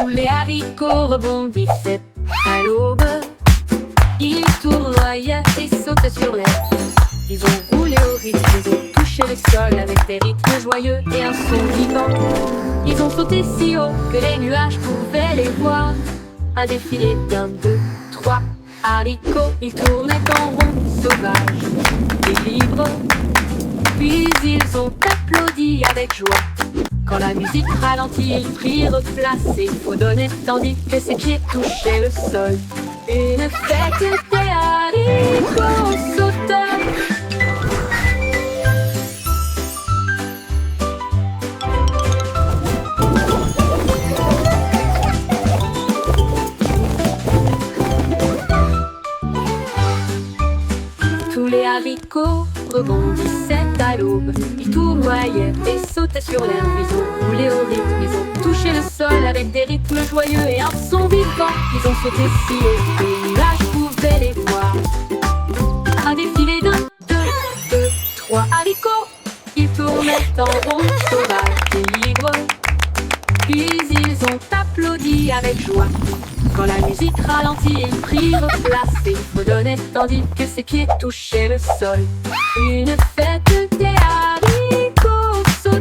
Tous les haricots rebondissaient à l'aube. Ils tournoyaient et sautaient sur l'air. Ils ont roulé au rythme, ils ont touché le sol avec des rythmes joyeux et un son vivant. Ils ont sauté si haut que les nuages pouvaient les voir. Un défilé d'un, deux, trois haricots. Ils tournaient en rond sauvage et libre. Puis ils ont applaudi avec joie. Quand la musique ralentit, ils prirent place et fredonnaient tandis que ses pieds touchaient le sol. Une fête des haricots sauteurs. Tous les haricots rebondissaient à l'aube. Ils tournoyaient et sautaient sur l'herbe. Ils ont roulé au rythme, ils ont touché le sol avec des rythmes joyeux et un son vivant. Ils ont sauté si haut que les nuages pouvaient les voir. Un défilé d'un, deux, trois haricots. Ils tournaient en rond sauvage et libre. Puis ils ont applaudi avec joie. Quand la musique ralentit, ils prirent place et fredonnaient tandis que ses pieds touchaient le sol. Une fête des haricots sauteurs.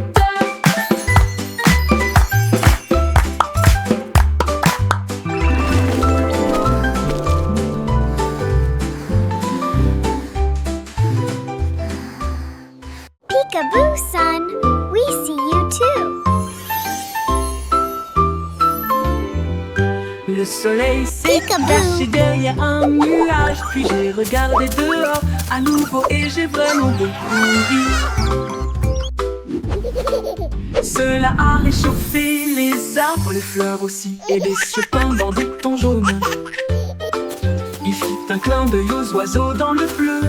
Peekaboo, son. We see you too. Le soleil s'est Peekaboo. caché derrière un nuage. Puis j'ai regardé dehors à nouveau et j'ai vraiment beaucoup ri. Cela a réchauffé les arbres, les fleurs aussi, et des cieux pendant des tons jaunes. Il fit un clin d'œil aux oiseaux dans le bleu.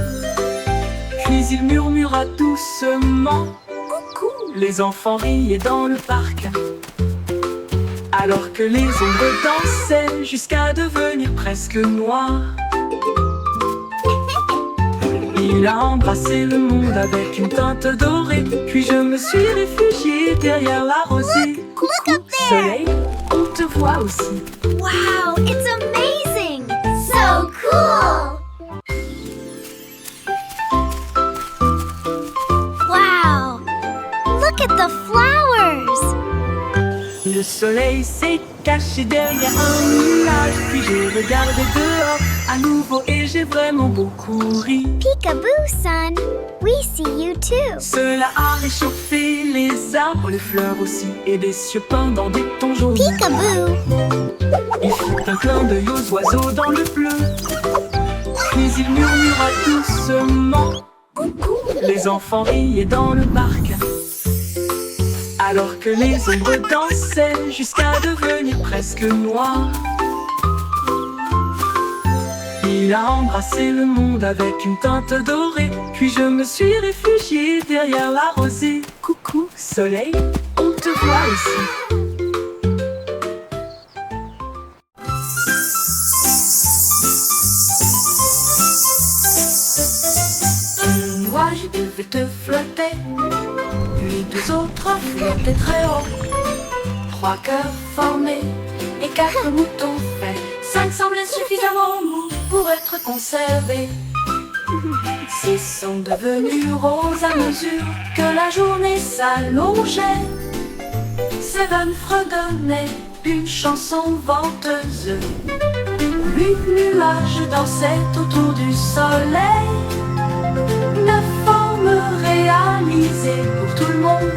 Puis il murmura doucement coucou. Les enfants riaient dans le parc, alors que les ombres dansaient jusqu'à devenir presque noires. Il a embrassé le monde avec une teinte dorée. Puis je me suis réfugiée derrière la rosée. Coucou, soleil, on te voit aussi. Wow, it's amazing! So cool! Wow! Look at the flowers! Le soleil s'est caché derrière un nuage. Puis j'ai regardé dehors à nouveau et j'ai vraiment beaucoup ri. Peekaboo, son. We see you too. Cela a réchauffé les arbres, les fleurs aussi, et des cieux pendant des tons jaunes. Peekaboo! Il fit un clin d'œil aux oiseaux dans le bleu. Puis il murmura doucement coucou. Les enfants riaient dans le parc, alors que les ombres dansaient jusqu'à devenir presque noires. Il a embrassé le monde avec une teinte dorée. Puis je me suis réfugiée derrière la rosée. Coucou, soleil, on te voit aussi. Un nuage devait te flotter, puis deux autres flottaient très haut. Trois cœurs formés et quatre moutons faits. Cinq semblaient suffisamment mous pour être conservés. Six sont devenus roses à mesure que la journée s'allongeait. Seven fredonnait une chanson venteuse. Huit nuages dansaient autour du soleil. Neuf formes réalisées pour tout le monde.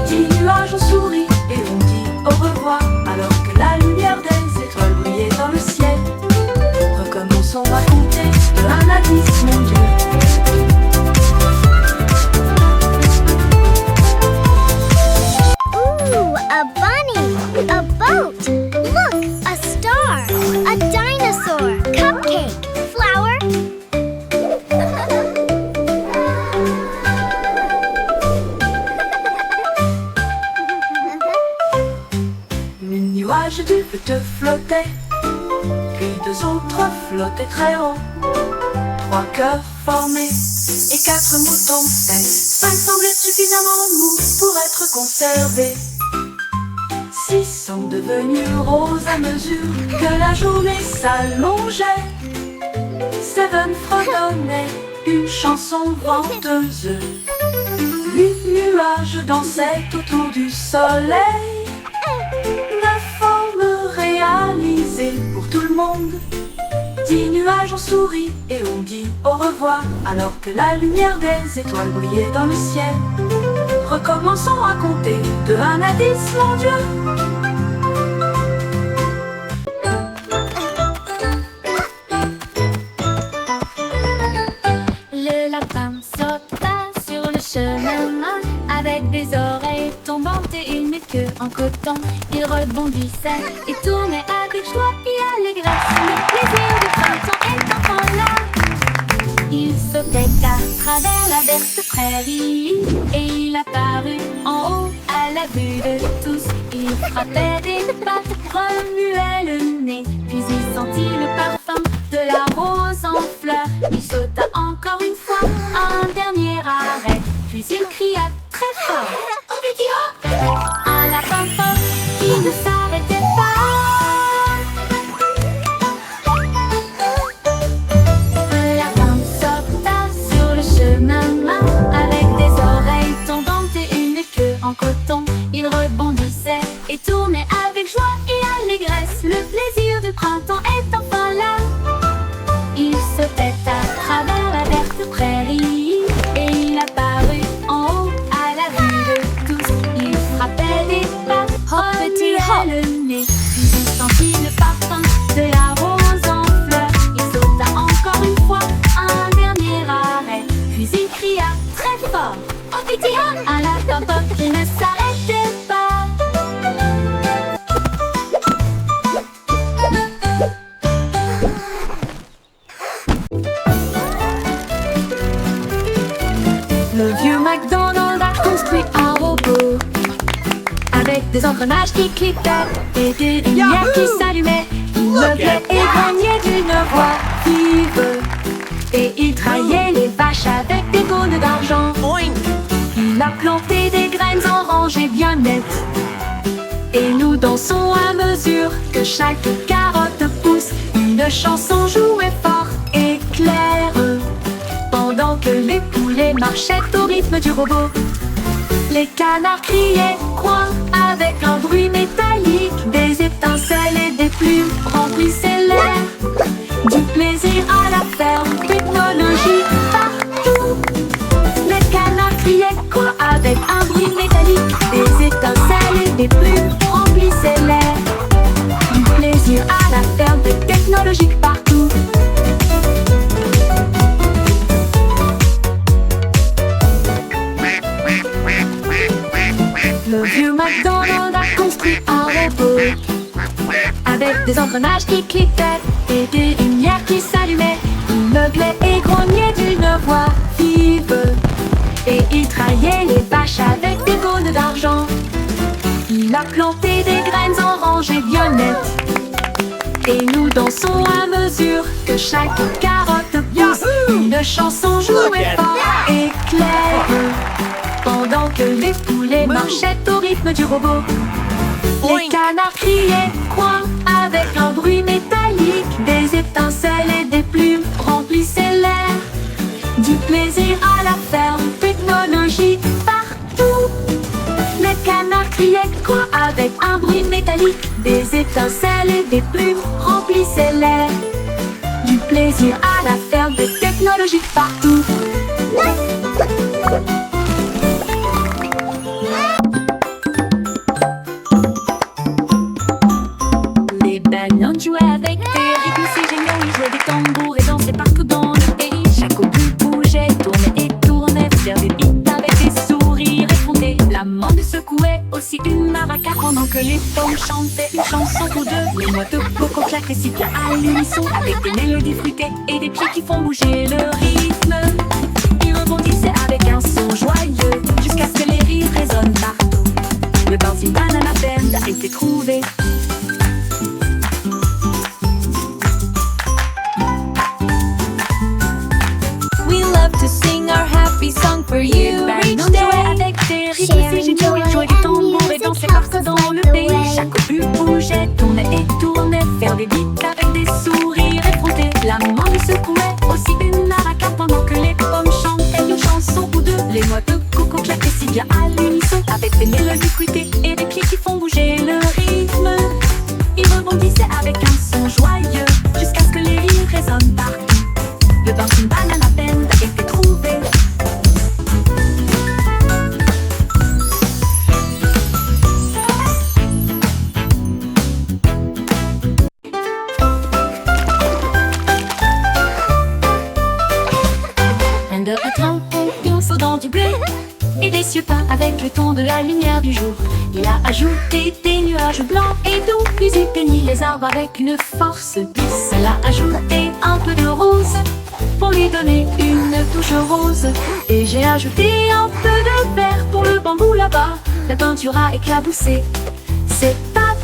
10 nuages ont souri et ont dit au revoir, alors que la lumière des étoiles brillait dans le ciel. Recommençons à compter de 1 à 10, mon Dieu. Ooh, a bunny! A boat! Look, a star! A dinosaur! Cupcake! Flower! Les nuages du feu te flottaient, puis deux autres flottaient très haut. Trois cœurs formés et quatre moutons faits. Cinq semblaient suffisamment mous pour être conservés. Six sont devenus roses à mesure que la journée s'allongeait. Seven fredonnait une chanson venteuse. Les nuages dansaient autour du soleil. La forme réalisée pour tout le monde. 10 nuages ont souri et ont dit au revoir, alors que la lumière des étoiles brillait dans le ciel. Recommençons à compter de 1 à 10, mon Dieu. Le lapin sauta sur le chemin avec des oreilles tombantes et une queue en coton. Il rebondissait et tournait avec joie et allégresse. Le plaisir du printemps est enfin là. Il sautait à travers la verte prairie et il apparut en haut à la vue de tous. Il frappait des pattes, remuait le nez, puis il sentit le parfum de la rose en fleurs. Il sauta encore une fois, un dernier arrêt, puis il cria très fort: oh, petit hop! Un lapin fort qui ne s'arrêtait pas. Le lapin sauta sur le chemin avec des oreilles tombantes et une queue en coton. Il rebondissait et tournait avec joie et allégresse. Le plaisir du printemps est enfin là. Il sautait à travers la verte prairie et il apparut en haut à la vue de tous. Il frappait des pattes, remuait le nez, puis il sentit le parfum de la rose en fleurs. Il sauta encore une fois, un dernier arrêt, puis il cria très fort: oh pitié, un lapin pop qui ne s'arrêtait pas. Le vieux McDonald a construit un robot avec des engrenages qui cliquaient et des lumières qui s'allumaient. Il meublait et grognait d'une voix vive et il trahait les vaches avec des cônes d'argent. Il a planté des graines en rangées bien nettes et nous dansons à mesure que chaque carotte pousse. Une chanson jouait fort et claire pendant que les poulets marchaient au rythme du robot. Les canards criaient coin avec un bruit métallique. Des étincelles et des plumes remplissaient l'air. Du plaisir à la ferme, technologie partout. Les canards criaient coin avec un bruit métallique. Des étincelles et des plumes remplissaient l'air. Du plaisir à la ferme, technologique partout. Le vieux McDonald a construit un robot avec des engrenages qui cliquaient et des lumières qui s'allumaient. Il meublait et grognait d'une voix vive et il trahait les vaches avec des cônes d'argent. Il a planté des graines en rangées violettes et nous dansons à mesure que chaque carotte pousse. Une chanson jouait fort et claire pendant que les poulets marchaient au rythme du robot. Les canards criaient coin avec un bruit métallique. Des étincelles et des plumes remplissaient l'air. Du plaisir à la ferme, technologie partout. Les canards criaient coin avec un bruit métallique. Des étincelles et des plumes remplissaient l'air. Du plaisir à la ferme, technologie partout. Les ballons jouaient avec des rythmes si géniaux. Ils jouaient des tambours et dansaient partout dans le pays. Chaque obus bougeait, tournait et tournait, faisait des bites avec des sourires effondrés. La mande secouait aussi une maraca pendant que les pommes chantaient une chanson ou deux. Les noix de coco claquaient si bien à l'unisson avec des mélodies fruitées et des pieds qui font bouger le rythme. Ils rebondissaient avec un son joyeux jusqu'à ce que les rires résonnent partout. Le Bouncy Banana Band a été trouvé. We love to sing our happy song for you each day. Avec des rythmes si géniaux, ils jouaient du tambour et dansaient partout dans le pays. Chaque obus bien à l'unisson, avec des mélodies fruitées et des pieds qui font bouger le rythme. Ils rebondissaient avec un son joyeux, jusqu'à ce que les rires résonnent partout. Le bain d'une banane à peine a été trouvé. Un de un saut dans du blé et des cieux peints avec le ton de la lumière du jour. Il a ajouté des nuages blancs et doux, puis il peignit les arbres avec une force bis. Elle a ajouté un peu de rose pour lui donner une touche rose. Et j'ai ajouté un peu de vert pour le bambou là-bas. La peinture a éclaboussé. Ses pattes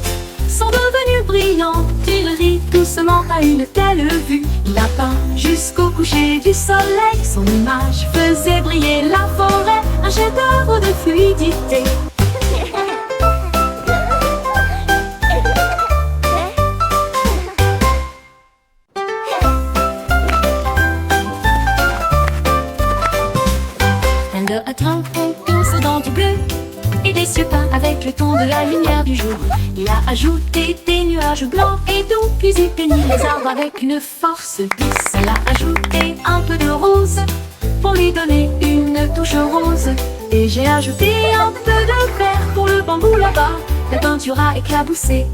sont devenues brillantes. Il rit doucement à une telle vue. Il a peint jusqu'au coucher du soleil. Son image faisait briller la forêt, un chef-d'œuvre de fluidité. Dans du bleu et des cieux peints avec le ton de la lumière du jour. Il a ajouté des nuages blancs et doux, puis il peignit les arbres avec une force bis. Elle a ajouté un peu de rose pour lui donner une touche rose. Et j'ai ajouté un peu de vert pour le bambou là-bas. La peinture a éclaboussé.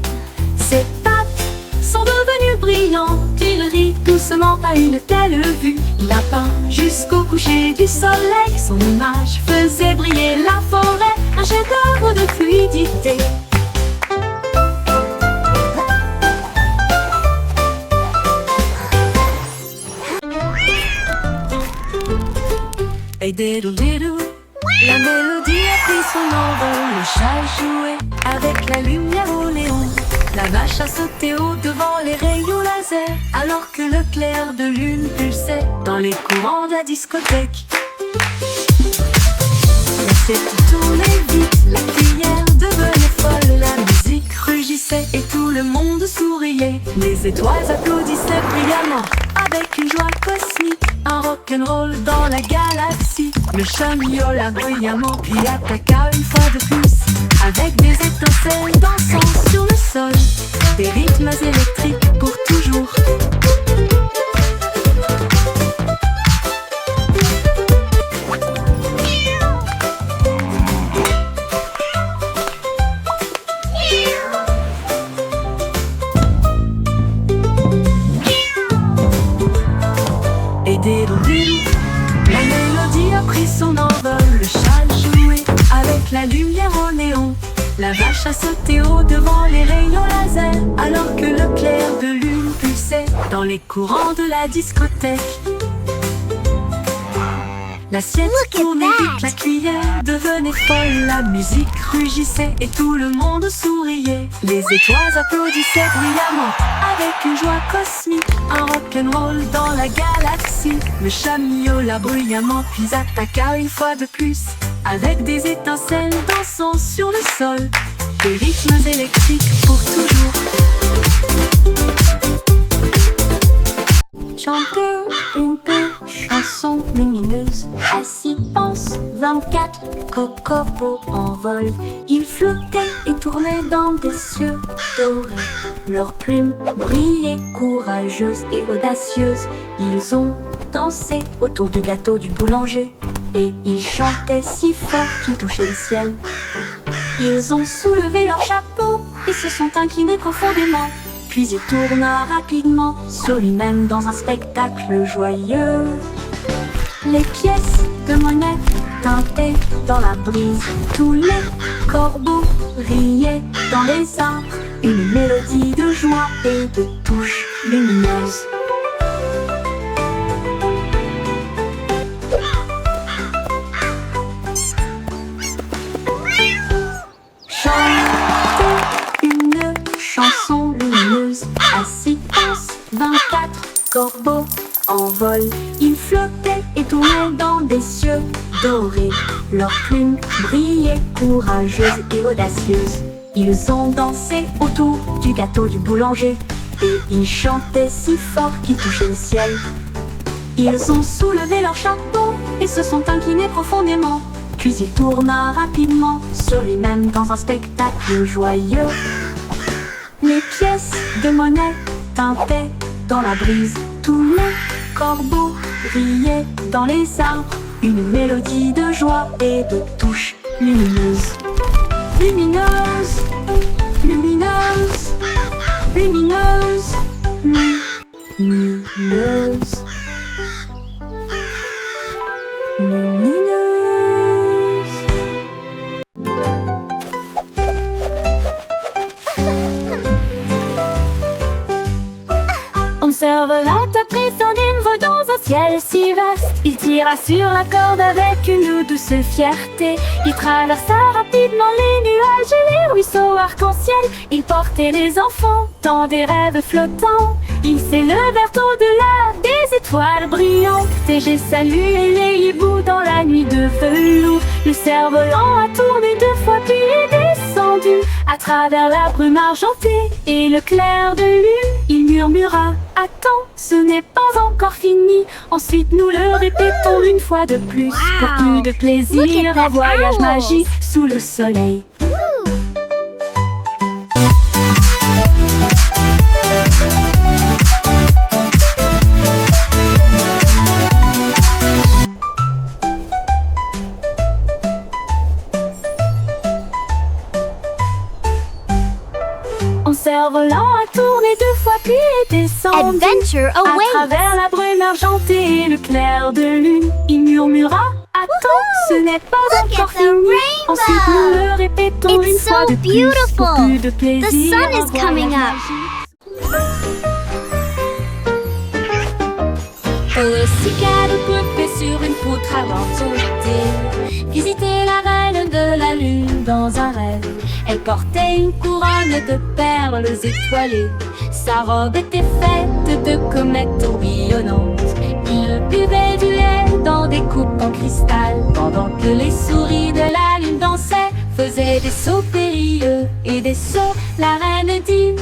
Ses pattes sont devenues brillantes. Il rit doucement à une telle vue. Il a peint jusqu'au coucher du soleil. Son image faisait briller la forêt, un chef-d'œuvre de fluidité. Et dédou-dédou, la mélodie a pris son envol. Le chat jouait avec la lumière au néon. La vache a sauté au-devant les rayons laser, alors que le clair de lune pulsait dans les courants de la discothèque. L'assiette tournait vite, la cuillère devenait folle, la musique rugissait et tout le monde souriait. Les étoiles applaudissaient brillamment, avec une joie cosmique, un rock'n'roll dans la galaxie. Le chat miaula bruyamment, puis attaqua une fois de plus, avec des étincelles dansant sur le sol, des rythmes électriques pour toujours. Et dédou-dédou, la mélodie a pris son envol. Le chat jouait avec la lumière au néon. La vache a sauté au-devant les rayons laser, alors que le clair de lune pulsait dans les courants de la discothèque. L'assiette tournait vite, la cuillère devenait folle, la musique rugissait et tout le monde souriait. Les étoiles applaudissaient bruyamment, avec une joie cosmique, un rock'n'roll dans la galaxie. Le chat miaula bruyamment, puis attaqua une fois de plus, avec des étincelles dansant sur le sol, des rythmes électriques pour toujours. Chanter une belle chanson lumineuse, assis pense 24 cocobos en vol. Ils flottaient et tournaient dans des cieux dorés. Leurs plumes brillaient courageuses et audacieuses. Ils ont dansé autour du gâteau du boulanger, et ils chantaient si fort qu'ils touchaient le ciel. Ils ont soulevé leur chapeau et se sont inclinés profondément. Puis il tourna rapidement sur lui-même dans un spectacle joyeux. Les pièces de monnaie tintaient dans la brise. Tous les corbeaux riaient dans les arbres. Une mélodie de joie et de touches lumineuses. Chanson lumineuse, assis pense 24 corbeaux en vol. Ils flottaient et tournaient dans des cieux dorés. Leurs plumes brillaient courageuses et audacieuses. Ils ont dansé autour du gâteau du boulanger, et ils chantaient si fort qu'ils touchaient le ciel. Ils ont soulevé leur chapeau et se sont inclinés profondément. puis il tourna rapidement sur lui-même dans un spectacle joyeux. Les pièces de monnaie tintaient dans la brise, tous les corbeaux riaient dans les arbres, une mélodie de joie et de touches lumineuses. Lumineuse, lumineuse, lumineuse, lumineuse, lumineuse. Observe la tapis son nimbe dans un ciel si vaste. Il tira sur la corde avec une douce fierté. Il traversa rapidement les nuages et les ruisseaux arc-en-ciel. Il portait les enfants dans des rêves flottants. Ils s'élevèrent au-delà des étoiles brillantes. TG saluait les hiboux dans la nuit de velours. Le cerf-volant a tourné 2 fois puis est descendu à travers la brume argentée et le clair de lune. Il murmura: attends, ce n'est pas encore fini. Ensuite nous le répétons une fois de plus. Pour plus de Look plaisir, at un the voyage owls. magique sous le soleil. Mon cerf-volant a tourné 2 fois puis est descendu Adventure à awaits. travers la brume argentée et le clair de lune. Il murmura: attends, ce n'est pas Look encore at the fini. rainbow. Ensuite nous le répétons It's une fois so de plus. Pour beautiful. plus de plaisir, The sun is un voyage coming up. Cicade coupée sur une poutre argentée. Visiter la reine de la lune dans un rêve. Elle portait une couronne de perles étoilées. Sa robe était faite de comètes tourbillonnantes. Il buvait du lait dans des coupes en cristal, pendant que les souris de la lune dansaient, faisaient des sauts périlleux et des sauts. La reine dit: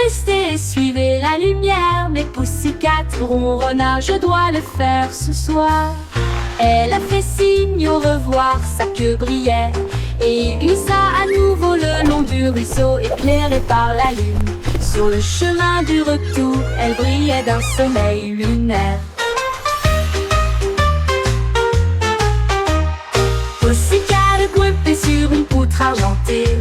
restez et suivez la lumière. Mais Pussycat ronronna: je dois le faire ce soir. Elle a fait signe au revoir, sa queue brillait, et glissa à nouveau le long du ruisseau éclairé par la lune. Sur le chemin du retour, elle brillait d'un sommeil lunaire. Pussycat grimpé sur une poutre argentée,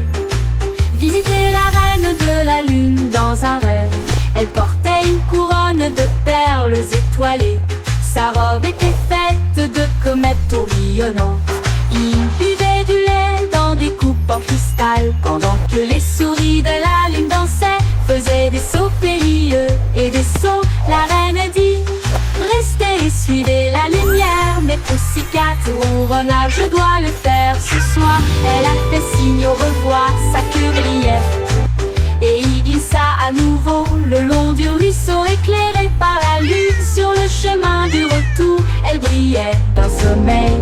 visiter la reine de la lune dans un rêve. Elle portait une couronne de perles étoilées. Sa robe était faite de comètes tourbillonnantes. Il buvait du lait dans des coupes en cristal, pendant que les souris de la lune dansaient, faisaient des sauts périlleux et des sauts. La reine dit: restez et suivez la lumière. Mais Pussycat ronronna: je dois le faire ce soir. Elle a fait signe au revoir, sa queue brillait, et il glissa à nouveau le long du ruisseau éclairé par la lune. Sur le chemin du retour, elle brillait d'un sommeil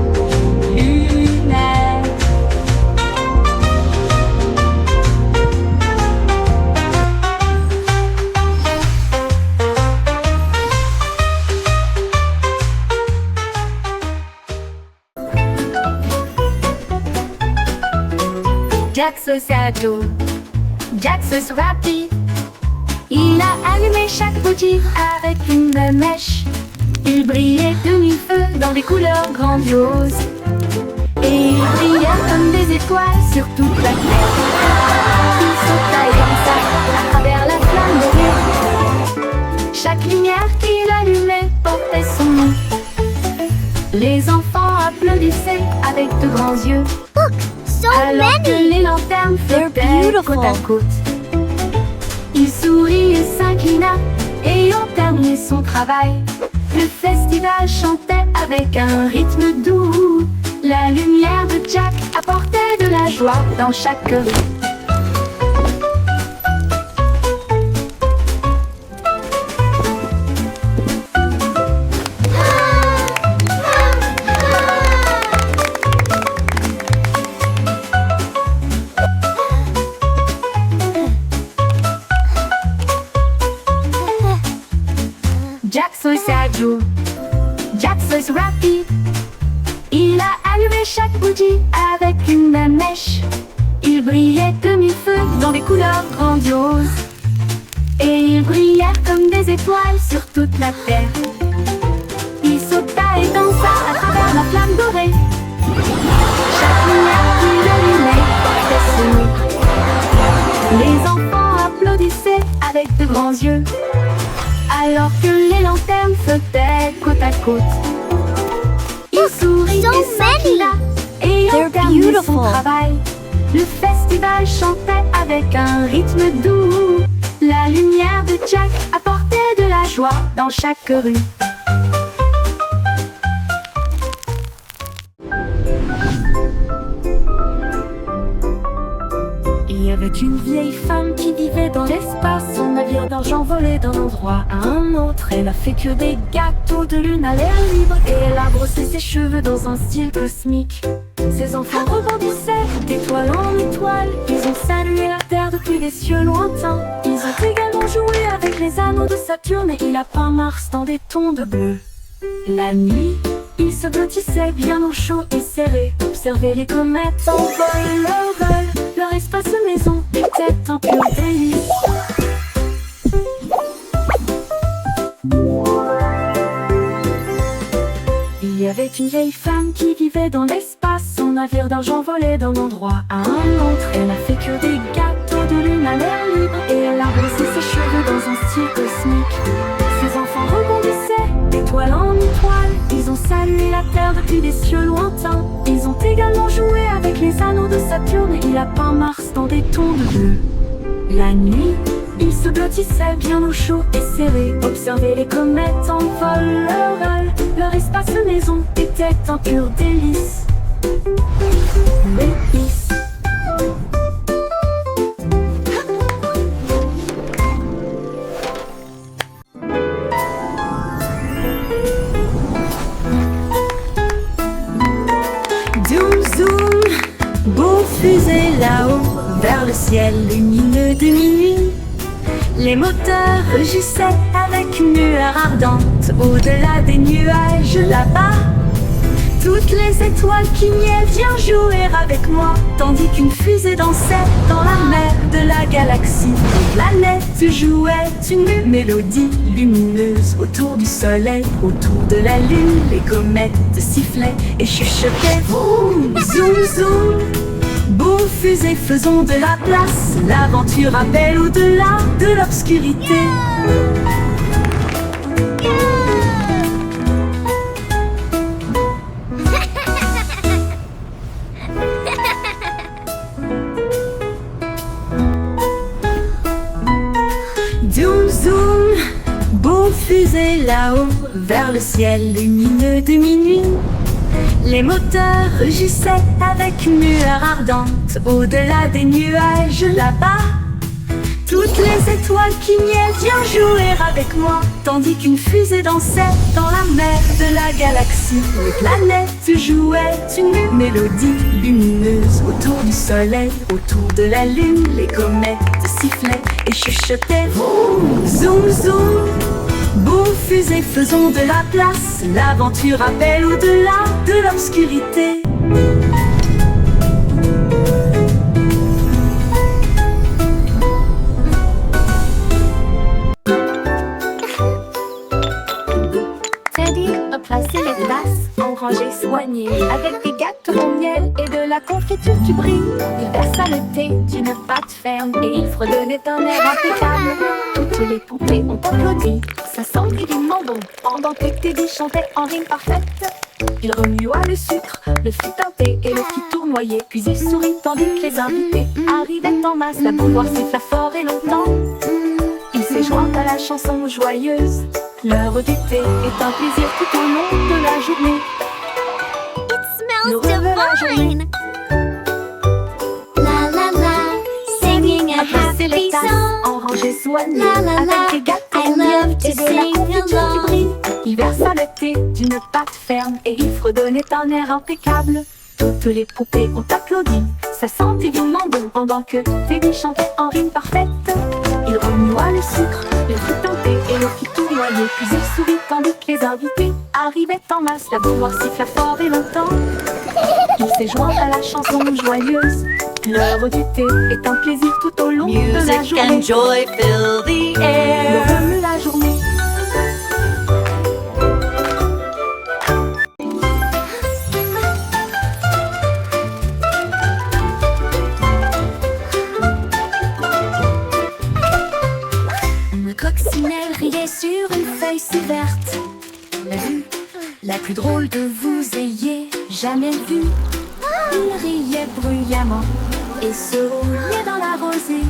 lunaire. Jack Sociato, Jack Sauce rapide. Il a allumé chaque bougie avec une mèche. Il brillait de mille feux dans des couleurs grandioses, et il brillait comme des étoiles sur toute la terre. Il sauta comme ça à travers la flamme de rire. Chaque lumière qu'il allumait portait son nom. Les enfants applaudissaient avec de grands yeux, Look, so alors que many. les lanternes They're flottaient beautiful. côte à côte. Il sourit et s'inclina, ayant terminé son travail. Le festival chantait avec un rythme doux. La lumière de Jack apportait de la joie dans chaque rue. Jack Sauce Adjo, Jack Sauce rapide. Il a allumé chaque bougie avec une même mèche. Ils brillaient de mille feux dans des couleurs grandioses. Et ils brillèrent comme des étoiles sur toute la terre. Il sauta et dansa à travers la flamme dorée. Chaque lumière qui l'allumait fait sonner. Les enfants applaudissaient avec de grands yeux, alors que les lanternes flottaient côte à côte. Il sourit So et s'enfila, et They're au terme de son beautiful. travail, le festival chantait avec un rythme doux. La lumière de Jack apportait de la joie dans chaque rue. Il y avait une vieille femme qui vivait dans l'espace. Son navire d'argent volait d'un endroit à un autre. Elle a fait que des gâteaux de lune à l'air libre, et elle a brossé ses cheveux dans un style cosmique. Ses enfants rebondissaient d'étoile en étoile. Ils ont salué la terre depuis des cieux lointains. Ils ont également joué avec les anneaux de Saturne, et il a peint Mars dans des tons de bleu. La nuit, ils se blottissaient bien au chaud et serrés. Observaient les comètes en vol, leur espace maison était un pur délice. Il y avait une vieille femme qui vivait dans l'espace. Son navire d'argent volait d'un endroit à un autre. Elle a fait que des gâteaux de lune à l'air libre, et elle a brossé ses cheveux dans un style cosmique. Ses enfants rebondissaient d'étoile en étoile. Ils ont salué la terre depuis des cieux lointains. Ils ont également joué avec les anneaux de Saturne, et il a peint Mars dans des tons de bleu. La nuit, ils se blottissaient bien au chaud et serrés. Observaient les comètes en vol, leur espace maison était un pur délice. Délice. Zoom zoom, beau fusée là-haut, vers le ciel lumineux de minuit. Les moteurs rugissaient avec une lueur ardente, au-delà des nuages là-bas. Toutes les étoiles clignaient, viens jouer avec moi, tandis qu'une fusée dansait dans la mer de la galaxie. Les planètes jouaient une mélodie lumineuse autour du soleil, autour de la lune. Les comètes sifflaient et chuchotaient. Vroom, zoom zoom, beau fusée, faisons de la place. L'aventure appelle au-delà de l'obscurité. Zoom zoom, beau fusée là-haut, vers le ciel lumineux de minuit. Les moteurs rugissaient avec une lueur ardente, au-delà des nuages là-bas. Toutes les étoiles clignaient, viens jouer avec moi, tandis qu'une fusée dansait dans la mer de la galaxie. Les planètes jouaient une mélodie lumineuse autour du soleil, autour de la lune. Les comètes sifflaient et chuchotaient. Vroom, zoom zoom, beau fusée, faisons de la place. L'aventure appelle au-delà de l'obscurité. Teddy a placé les glaces en rangée soignée, avec des gâteaux au miel et de la confiture qui brille. Il versa le thé d'une pâte ferme et il fredonnait un air impeccable. Toutes les poupées ont applaudi, ça sent divinement bon, pendant que Teddy chantait en rime parfaite. Il remua le sucre, le fit teinter et le fit tournoyer, puis il sourit tandis que les invités arrivaient en masse. La bouilloire siffla fort et longtemps. Il s'est joint à la chanson joyeuse. L'heure du thé est un plaisir tout au long de la journée. It Nous smells reverra divine. La la la, singing a Passer les happy tasses song. en rangée soignée, La la la, avec des gâteaux I au miel love to et de la sing confiture qui along. brille. Il versa le thé d'une pâte ferme et il fredonnait un air impeccable. Toutes les poupées ont applaudi, ça sent divinement bon, pendant que Teddy chantait en rime parfaite. Il remua le sucre, le fit teinter et le fit tournoyer, puis il sourit tandis que les invités arrivaient en masse. La bouilloire siffla fort et longtemps. Il s'est joint à la chanson joyeuse. L'heure du thé est un plaisir tout au long de la Music journée. and joy fill the Le air. remue la journée. Une coccinelle riait sur une feuille si verte. La vue la plus drôle que vous ayez jamais vue. Il riait bruyamment et se roulait dans la rosée.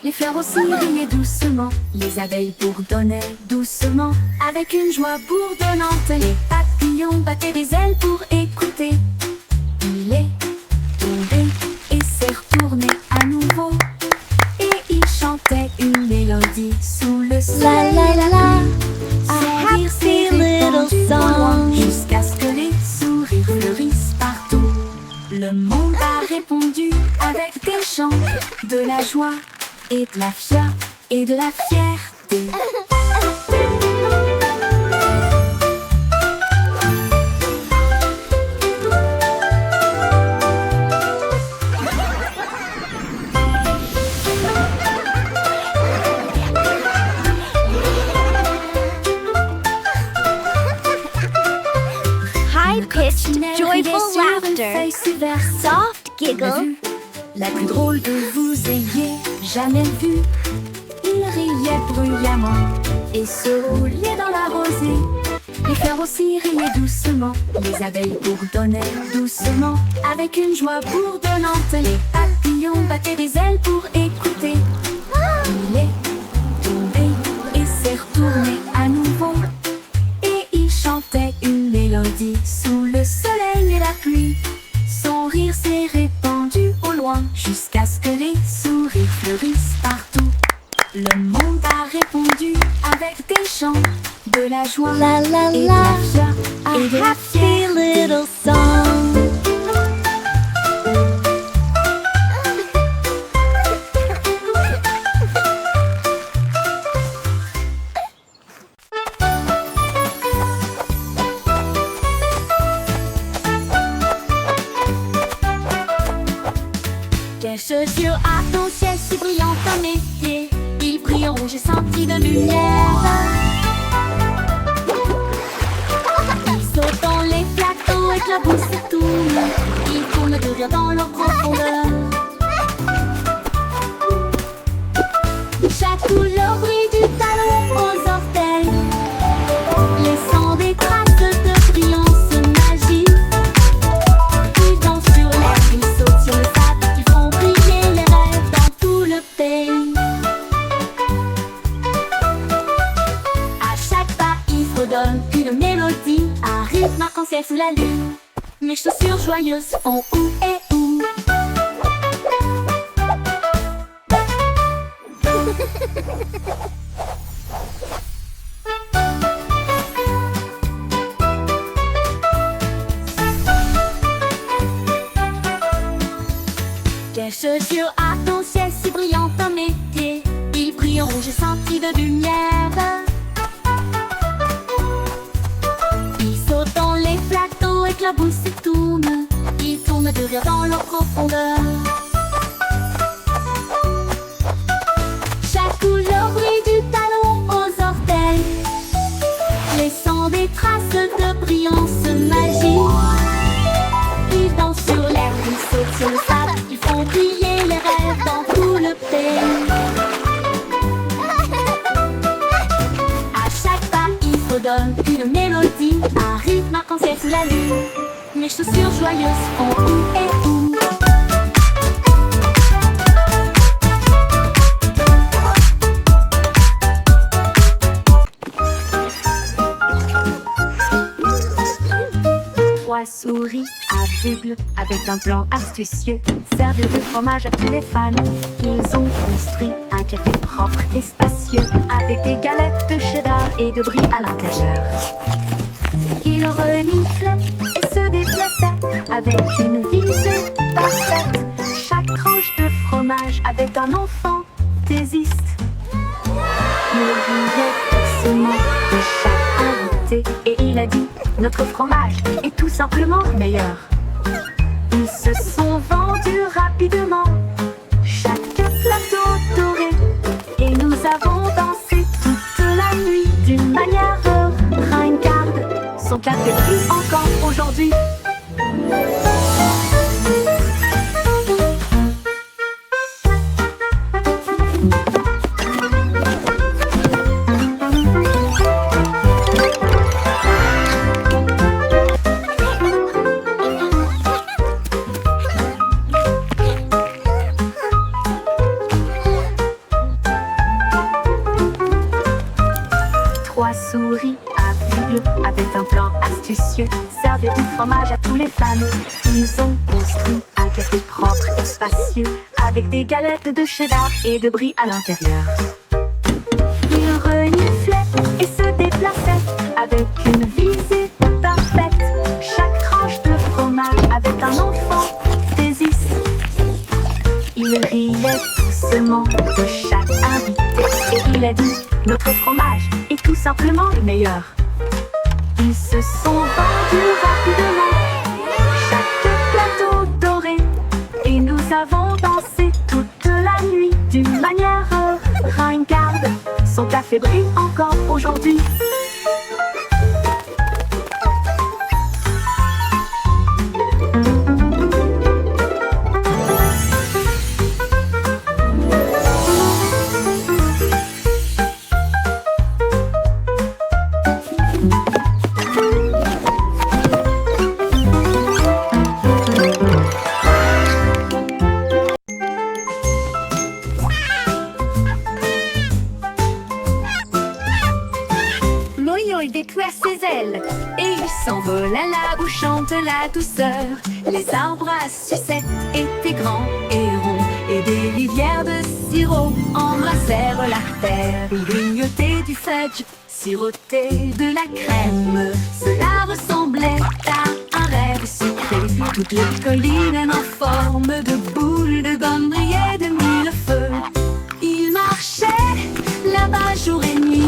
Les fleurs aussi riaient doucement, les abeilles bourdonnaient doucement, avec une joie bourdonnante. Les papillons battaient des ailes pour écouter. Il est tombé et s'est retourné à nouveau, et il chantait une mélodie sous le soleil. La la la la, a Son rire s'est happy little répandu au loin, song. jusqu'à ce que les sourires fleurissent partout. Le monde a répondu avec des chants, de la joie et de la joie et de la fierté. High-pitched, joyful Sur une laughter, feuille si verte. soft La giggle, vue la plus drôle que vous ayez jamais vue. Il riait bruyamment et se roulait dans la rosée. Les fleurs aussi riaient doucement, les abeilles bourdonnaient doucement, avec une joie bourdonnante. Les papillons battaient des ailes pour écouter. Il est tombé et s'est retourné à nouveau, et il chantait une mélodie sous le soleil et la pluie. Son rire s'est répandu au loin, jusqu'à ce que les sourires fleurissent partout. Le monde a répondu avec des chants, de la joie la la et de la, la joie a et de la happy fierté. little song. Quel cheveux à ton ciel si brillant à mes pieds. Ils brillent en rouge et senti de lumière. Ils sautent dans les plateaux, éclaboussent et tournent. Ils tournent de rire dans leur profondeur. Chaque couleur brille du talon aux orteils, laissant des traces de brillance magique. Ils dansent sur l'air, ils sautent sur le sable, ils font briller les rêves dans tout le pays. À chaque pas, ils fredonnent une mélodie, un rythme arc-en-ciel sous la lune. Mes chaussures joyeuses font ou et ou. Quelle chaussure à ton ciel si brillant à mes pieds. Ils brillent en rouge et senti de lumière. Ils sautent dans les plateaux, éclaboussent et tournent. Ils tournent de rire dans leur profondeur. Chaque couleur brille du talon aux orteils, laissant des traces de brillance magique. Ils dansent sur l'air, ils sautent sur le sable, ils font briller les rêves dans tout le pays. À chaque pas, ils fredonnent une mélodie, un rythme arc-en-ciel sous la lune. Mes chaussures joyeuses font ou et ou. Trois souris aveugles avec un plan astucieux servent du fromage à tous les fans. Ils ont construit un café propre et spacieux avec des galettes de cheddar et de brie à l'intérieur. Ils reniflent et se déplaçaient avec une vis parfaite. Chaque tranche de fromage avait un nom fantaisiste. Il riait doucement de chaque invité et il a dit: notre fromage est tout simplement meilleur. Il sont vendus rapidement. Chaque plateau doré. Et nous avons dansé toute la nuit d'une manière ringarde. Son café brille encore aujourd'hui. Trois souris aveugles avaient un plan astucieux. Servaient du fromage à tous les fans. Ils ont construit un café propre et spacieux, avec des galettes de cheddar et de brie à l'intérieur. Ils reniflaient et se déplaçaient avec une visée parfaite. Chaque tranche de fromage avait un enfant Désis. Il riait doucement de chaque invité et il a dit: notre fromage est tout simplement le meilleur. Ils se sont vendus rapidement, chaque plateau doré. Et nous avons dansé toute la nuit d'une manière ringarde. Son café brille encore aujourd'hui. Il déploie ses ailes et il s'envole à la bouche de la douceur. Les arbres à sucettes étaient grands et ronds et des rivières de sirop embrassèrent la terre. Il grignotait du fudge, sirotait de la crème. Cela ressemblait à un rêve sucré. Toutes les collines en forme de boule de gomme brillaient de mille feux. Il marchait là-bas jour et nuit.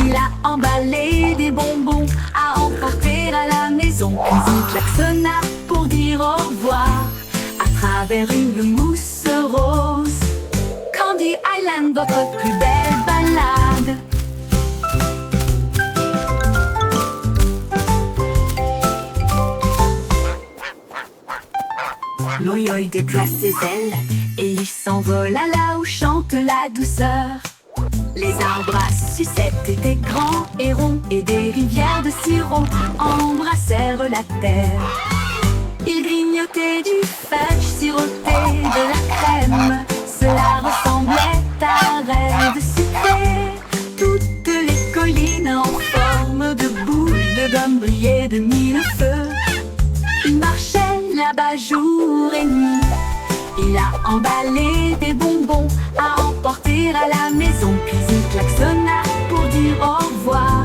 Il a emballé des bonbons à emporter à la maison. Puis il klaxonna pour dire au revoir à travers une mousse rose. Candy Island, votre plus belle balade. L'oï-oï déploie ses ailes et il s'envole à là où chante la douceur. Les arbres à sucettes étaient grands et ronds et des rivières de sirop embrassèrent la terre. Il grignotait du fudge, sirotait de la crème. Cela ressemblait à un rêve sucré. Toutes les collines en forme de boule de gomme brillaient de mille feux. Il marchait là-bas jour et nuit. Il a emballé des bonbons à emporter à la maison. Puis il klaxonna pour dire au revoir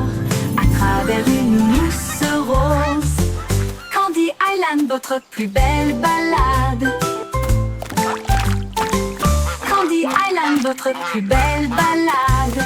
à travers une mousse rose. Candy Island, votre plus belle balade. Candy Island, votre plus belle balade.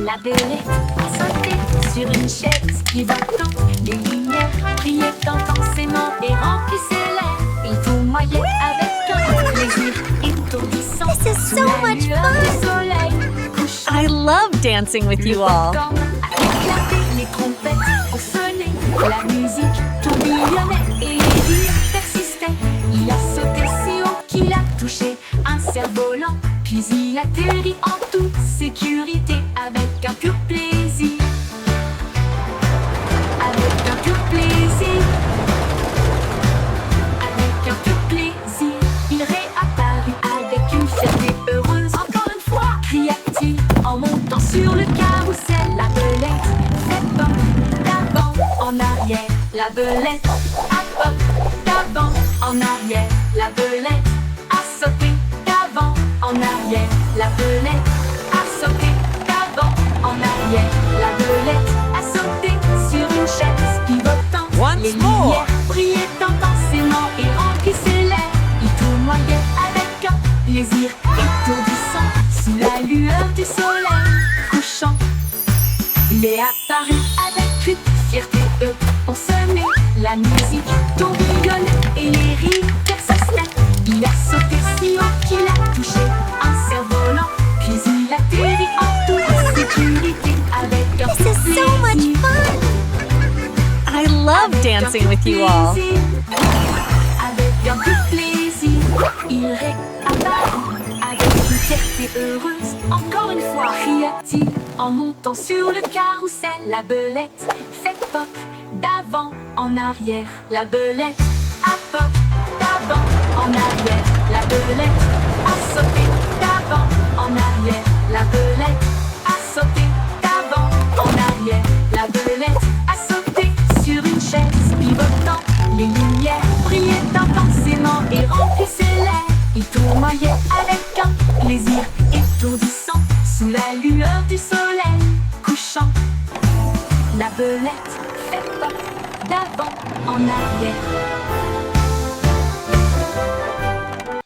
La belette a sauté sur une chaise pivotant. Les lumières brillaient intensément et remplissaient l'air. Il tournoyait avec un plaisir étourdissant. This is sous so la much lueur fun. du soleil couchant. I love dancing with you all. A éclaté, les trompettes ont sonné. La musique tourbillonnait et les rires persistaient. Il a sauté si haut qu'il a touché un cerf-volant. Puis il atterrit en toute sécurité avec un pur plaisir. Avec un pur plaisir. Avec un pur plaisir. Il réapparut avec une fierté heureuse. Encore une fois, cria-t-il en montant sur le carrousel. La belette fait bop d'avant en arrière. La belette a bop d'avant en arrière. La belette a sauté d'avant en arrière. La belette a sauté d'avant en arrière. La belette a sauté sur une chaise pivotant. Les lumières brillaient intensément et remplissaient l'air. Il tournoyait avec un plaisir étourdissant sous la lueur du soleil couchant. Il est apparu avec une fierté, eux ont sonné la musique, tourbillonne et les rires s'assenaient. Il a sauté si haut qu'il a touché un cerf-volant, puis il atterrit en toute sécurité avec un This is so much plaisir. fun! I love dancing with you all. Avec un peu de plaisir, il réapparut avec une fierté heureuse. Encore une fois, cria-t-il en montant sur le carrousel. La belette fait pop d'avant en arrière. La belette a pop d'avant en arrière. La belette a sauté d'avant en arrière. La belette a sauté d'avant en arrière. La belette a sauté sur une chaise pivotant. Les lumières brillaient intensément et remplissaient l'air. Il tournoyait avec un plaisir étourdissant sous la lueur du soleil couchant. La belette fait pop d'avant en arrière.